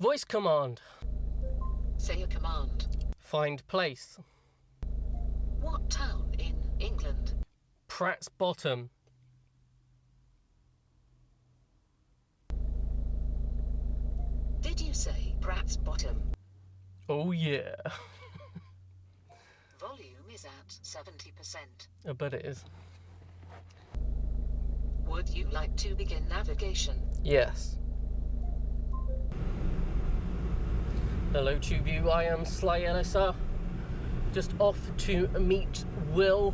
Voice command. Say a command. Find place. What town in England? Pratt's Bottom. Did you say Pratt's Bottom? Oh yeah. Volume is at 70%. I bet it is. Would you like to begin navigation? Yes. Hello TubeU, I am Slyelessar. Just off to meet Will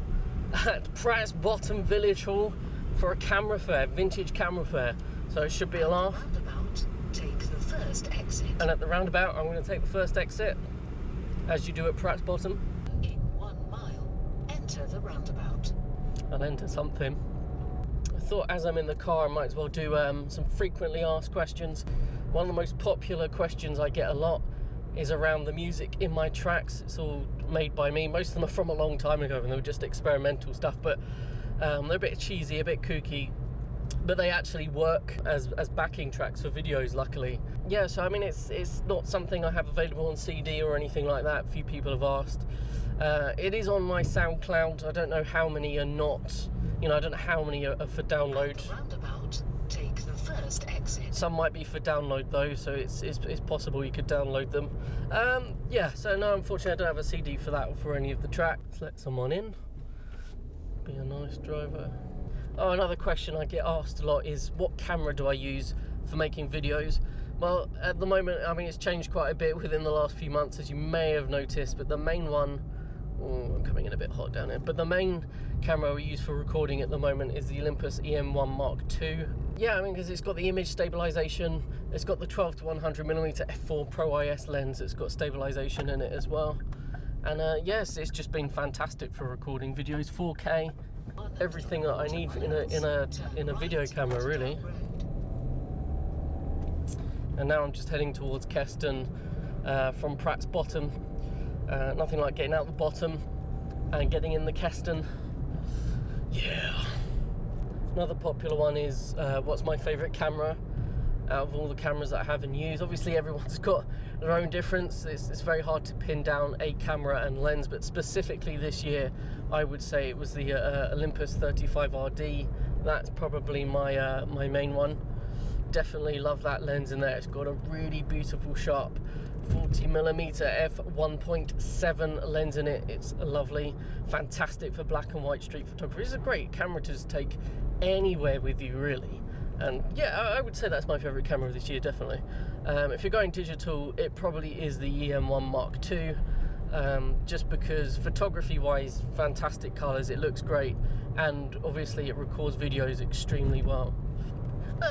at Pratt's Bottom Village Hall for a camera fair, vintage camera fair. So it should be a laugh. Roundabout, take the first exit. And at the roundabout, I'm going to take the first exit, as you do at Pratt's Bottom. In 1 mile, enter the roundabout. I'll enter something. I thought as I'm in the car, I might as well do some frequently asked questions. One of the most popular questions I get a lot is around the music in my tracks. It's all made by me. Most of them are from a long time ago and they were just experimental stuff, but they're a bit cheesy, a bit kooky, but they actually work as backing tracks for videos, luckily. Yeah, so I mean, it's not something I have available on CD or anything like that. A few people have asked. It is on my SoundCloud. I don't know how many are not, I don't know how many are for download. At the roundabout, take the first exit. Some might be for download though, so it's possible you could download them. Yeah, so no, unfortunately I don't have a CD for that or for any of the tracks. Let's let someone in. Be a nice driver. Oh, another question I get asked a lot is, what camera do I use for making videos? Well, at the moment, I mean, it's changed quite a bit within the last few months, as you may have noticed, but the main one, I'm coming in a bit hot down here, but the main camera we use for recording at the moment is the Olympus EM1 Mark II. Yeah, I mean, because it's got the image stabilization, it's got the 12 to 100mm f4 Pro IS lens, it's got stabilization in it as well. And yes, it's just been fantastic for recording videos, 4K, everything that I need in a video camera, really. And now I'm just heading towards Keston from Pratt's Bottom. Nothing like getting out the bottom and getting in the Keston. Yeah. Another popular one is what's my favourite camera out of all the cameras that I have in use. Obviously everyone's got their own difference. It's very hard to pin down a camera and lens, but specifically this year I would say it was the Olympus 35RD. That's probably my my main one. Definitely love that lens in there. It's got a really beautiful sharp 40mm f1.7 lens in it. It's lovely, fantastic for black and white street photography. It's a great camera to just take anywhere with you, really. And yeah, I would say that's my favourite camera this year, definitely. If you're going digital, it probably is the EM1 Mark II, just because photography wise, fantastic colours, it looks great, and obviously it records videos extremely well.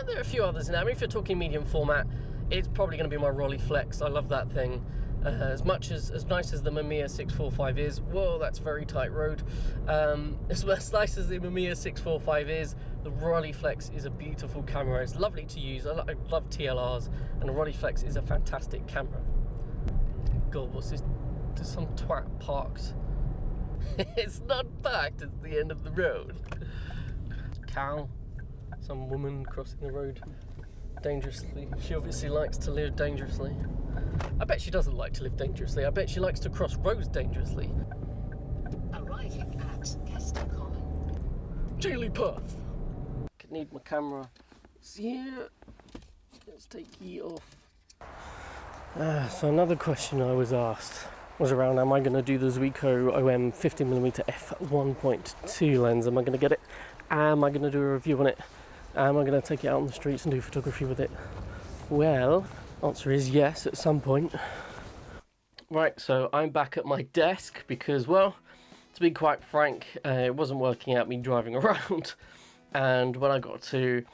There are a few others in there. I mean, if you're talking medium format, it's probably going to be my Rolleiflex. I love that thing. As nice as the Mamiya 645 is, whoa, that's very tight road. As nice as the Mamiya 645 is, the Rolleiflex is a beautiful camera. It's lovely to use. I love TLRs, and the Rolleiflex is a fantastic camera. God, what's this? There's some twat parked. It's not parked, it's the end of the road. Cow. Some woman crossing the road dangerously. She obviously likes to live dangerously. I bet she doesn't like to live dangerously. I bet she likes to cross roads dangerously. Arriving at Keston Common. Daily Path. Could need my camera. See here. Let's take ye off. So another question I was asked was around, am I going to do the Ricoh OM 50mm f1.2 lens? Am I going to get it? Am I going to do a review on it? Am I going to take it out on the streets and do photography with it? Well, answer is yes, at some point. Right, so I'm back at my desk because, well, to be quite frank, it wasn't working out me driving around. And when I got to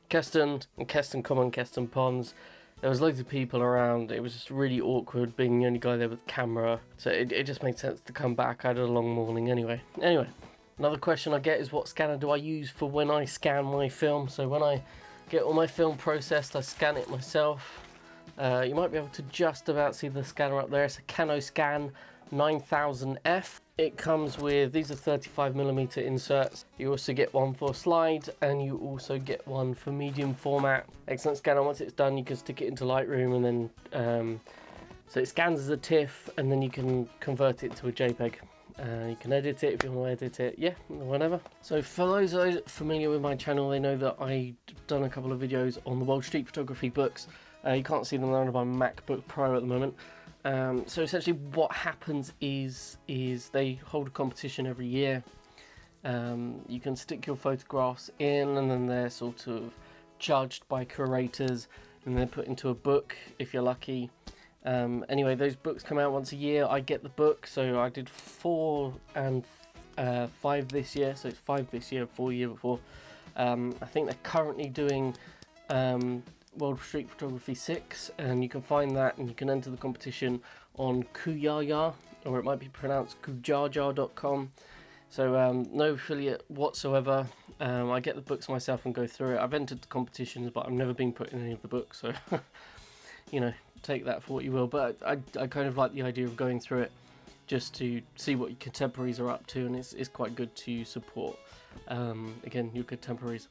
Keston and Keston Common, Keston Ponds, there was loads of people around. It was just really awkward being the only guy there with a camera. So it just made sense to come back. I had a long morning anyway. Another question I get is, what scanner do I use for when I scan my film? So when I get all my film processed, I scan it myself. You might be able to just about see the scanner up there. It's a CanoScan 9000F. It comes with, these are 35mm inserts. You also get one for slide, and you also get one for medium format. Excellent scanner. Once it's done, you can stick it into Lightroom, and then so it scans as a TIFF, and then you can convert it to a JPEG. You can edit it if you want to edit it, yeah, whatever. So for those familiar with my channel, they know that I've done a couple of videos on the World Street Photography books. You can't see them, they're on my MacBook Pro at the moment. So essentially what happens is they hold a competition every year. You can stick your photographs in, and then they're sort of judged by curators, and they're put into a book if you're lucky. Anyway, those books come out once a year. I get the book, so I did 4 and 5 this year, so it's 5 this year, 4 the year before. I think they're currently doing World Street Photography 6, and you can find that, and you can enter the competition on Kuyaya, or it might be pronounced kujaja.com. So no affiliate whatsoever. I get the books myself and go through it. I've entered the competitions, but I've never been put in any of the books, so you know, take that for what you will. But I kind of like the idea of going through it just to see what your contemporaries are up to, and it's quite good to support again your contemporaries.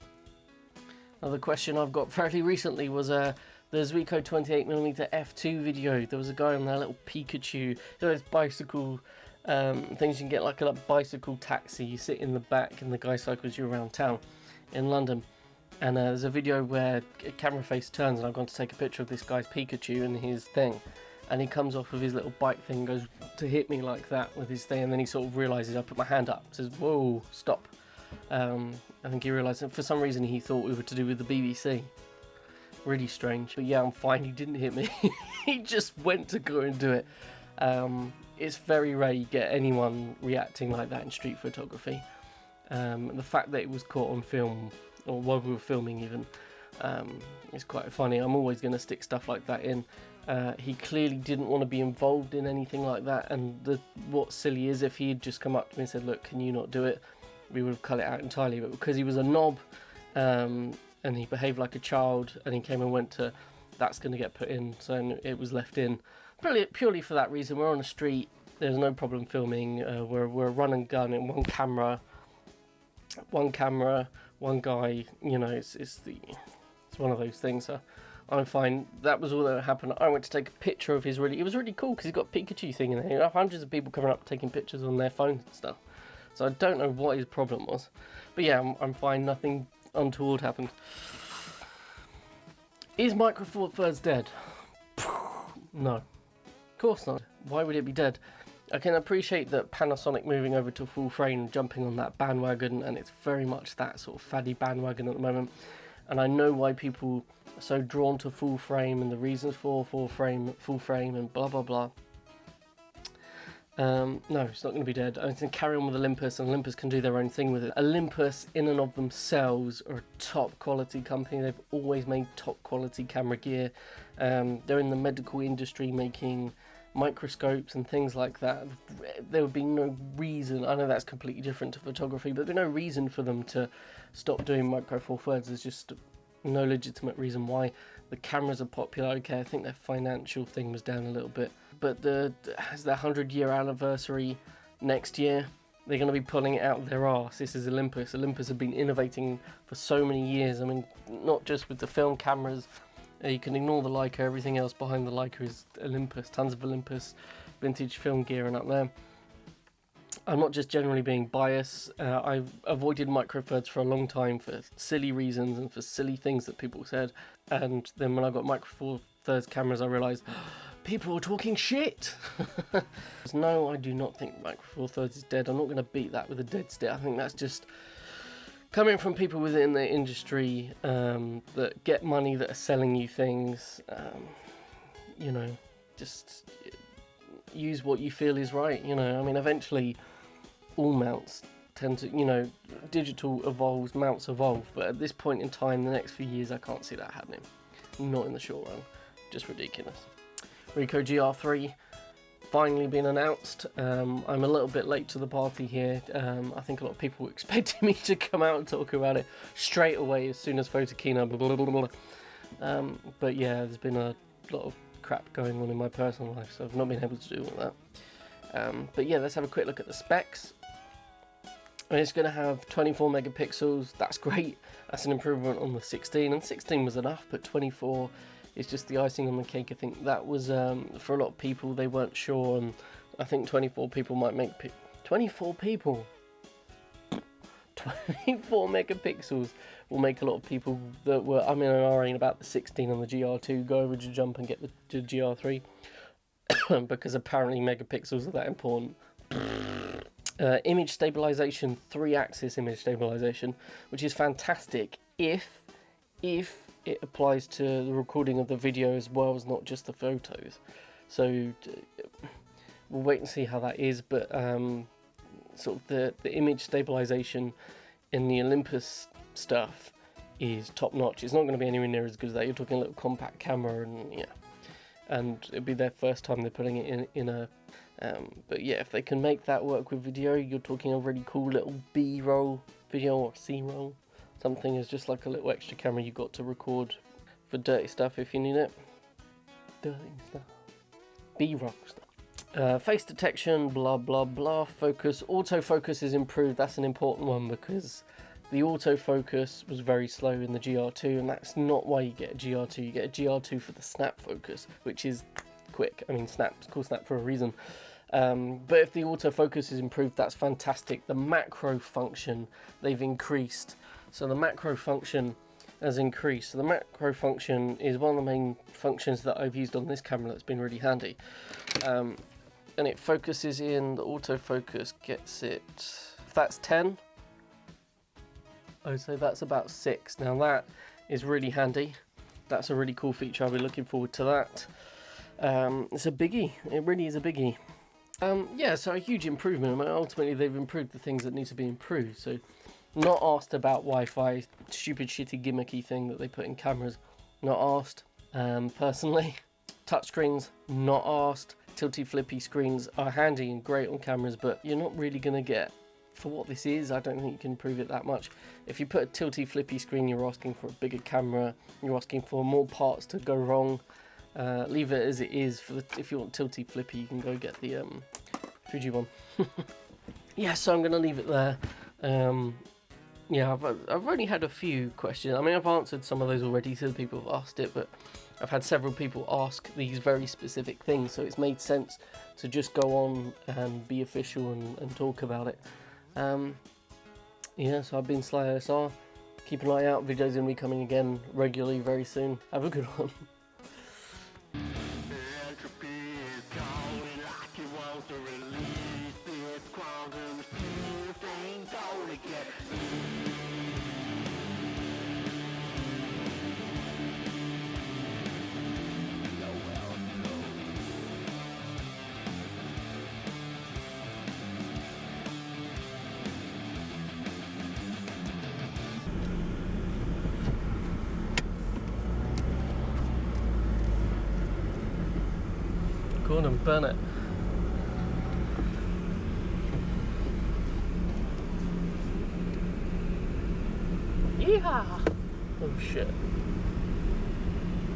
Another question I've got fairly recently was the Ricoh 28mm f2 video. There was a guy on their little Pikachu, you know, those bicycle things you can get, like a bicycle taxi. You sit in the back and the guy cycles you around town in London. And there's a video where a camera face turns, and I've gone to take a picture of this guy's Pikachu and his thing, and he comes off of his little bike thing and goes to hit me like that with his thing, and then he sort of realises I put my hand up, says whoa, stop. I think he realised that for some reason he thought we were to do with the BBC. Really strange. But yeah, I'm fine, he didn't hit me. He just went to go and do it. It's very rare you get anyone reacting like that in street photography. The fact that it was caught on film, or while we were filming even, is quite funny. I'm always going to stick stuff like that in. He clearly didn't want to be involved in anything like that, and what's silly is if he had just come up to me and said, look, can you not do it, we would have cut it out entirely. But because he was a knob, and he behaved like a child, and he came and went to, that's going to get put in, so it was left in purely for that reason. We're on a street, there's no problem filming, we're run and gun in one camera, one guy, you know, it's one of those things. So I'm fine. That was all that happened. I went to take a picture of his it was really cool because he's got a Pikachu thing in there. You know, hundreds of people coming up taking pictures on their phones and stuff. So I don't know what his problem was, but yeah, I'm fine. Nothing untoward happened. Is Micro Four Thirds dead? No, of course not. Why would it be dead? I can appreciate that Panasonic moving over to full frame, jumping on that bandwagon, and it's very much that sort of faddy bandwagon at the moment. And I know why people are so drawn to full frame and the reasons for full frame, and blah blah blah. No, it's not going to be dead. I can carry on with Olympus, and Olympus can do their own thing with it. Olympus, in and of themselves, are a top quality company. They've always made top quality camera gear. They're in the medical industry making microscopes and things like that. There would be no reason, I know that's completely different to photography, but there'd be no reason for them to stop doing Micro Four Thirds. There's just no legitimate reason why. The cameras are popular, okay, I think their financial thing was down a little bit, but as their 100-year anniversary next year, they're going to be pulling it out of their arse. This is Olympus. Olympus have been innovating for so many years. I mean, not just with the film cameras. You can ignore the Leica, everything else behind the Leica is Olympus, tons of Olympus vintage film gear and up there. I'm not just generally being biased, I've avoided Micro Four Thirds for a long time for silly reasons and for silly things that people said, and then when I got Micro Four Thirds cameras I realised people were talking shit. No, I do not think Micro Four Thirds is dead. I'm not going to beat that with a dead stick. I think that's just coming from people within the industry that get money, that are selling you things. You know, just use what you feel is right. You know, I mean, eventually all mounts tend to, you know, digital evolves, mounts evolve, but at this point in time, the next few years, I can't see that happening. Not in the short run. Just ridiculous. Ricoh GR III finally been announced. I'm a little bit late to the party here. I think a lot of people were expecting me to come out and talk about it straight away as soon as Photokina, blah, blah, blah, blah. But yeah, there's been a lot of crap going on in my personal life, so I've not been able to do all that. But yeah, let's have a quick look at the specs. And it's going to have 24 megapixels. That's great. That's an improvement on the 16, and 16 was enough, but 24 is just the icing on the cake. I think that was for a lot of people, they weren't sure, and I think 24 people might make 24 people 24 megapixels will make a lot of people that were in about the 16 on the GR2 go over to jump and get the GR3 because apparently megapixels are that important. Image stabilization, 3-axis image stabilization, which is fantastic if it applies to the recording of the video as well as not just the photos. So we'll wait and see how that is, but sort of the image stabilization in the Olympus stuff is top notch. It's not going to be anywhere near as good as that. You're talking a little compact camera, and yeah, and it'll be their first time they're putting it in a but yeah, if they can make that work with video, you're talking a really cool little B-roll video or C-roll. Something is just like a little extra camera you got to record for dirty stuff if you need it. Dirty stuff. B-roll stuff. Face detection, blah blah blah. Focus, autofocus is improved. That's an important one because the autofocus was very slow in the GR2, and that's not why you get a GR2. You get a GR2 for the snap focus, which is quick. I mean, snap's called snap for a reason. But if the autofocus is improved, that's fantastic. The macro function they've increased. So the macro function has increased. So the macro function is one of the main functions that I've used on this camera that's been really handy. And it focuses in, the autofocus gets it, if that's 10, I would say that's about 6. Now that is really handy. That's a really cool feature. I'll be looking forward to that. It's a biggie. It really is a biggie. Yeah, so a huge improvement. I mean, ultimately, they've improved the things that need to be improved. So, not asked about Wi-Fi, stupid, shitty, gimmicky thing that they put in cameras. Not asked. Personally, touchscreens, not asked. Tilty, flippy screens are handy and great on cameras, but you're not really going to get, for what this is, I don't think you can improve it that much. If you put a tilty, flippy screen, you're asking for a bigger camera. You're asking for more parts to go wrong. Leave it as it is. If you want tilty flippy, you can go get the Fuji one. Yeah, so I'm going to leave it there. Yeah, I've only had a few questions. I mean, I've answered some of those already to the people who've asked it, but I've had several people ask these very specific things, so it's made sense to just go on and be official and talk about it. Yeah, so I've been Slyelessar. Keep an eye out. Videos going to be coming again regularly very soon. Have a good one. Go on and burn it. Yeah. Oh shit.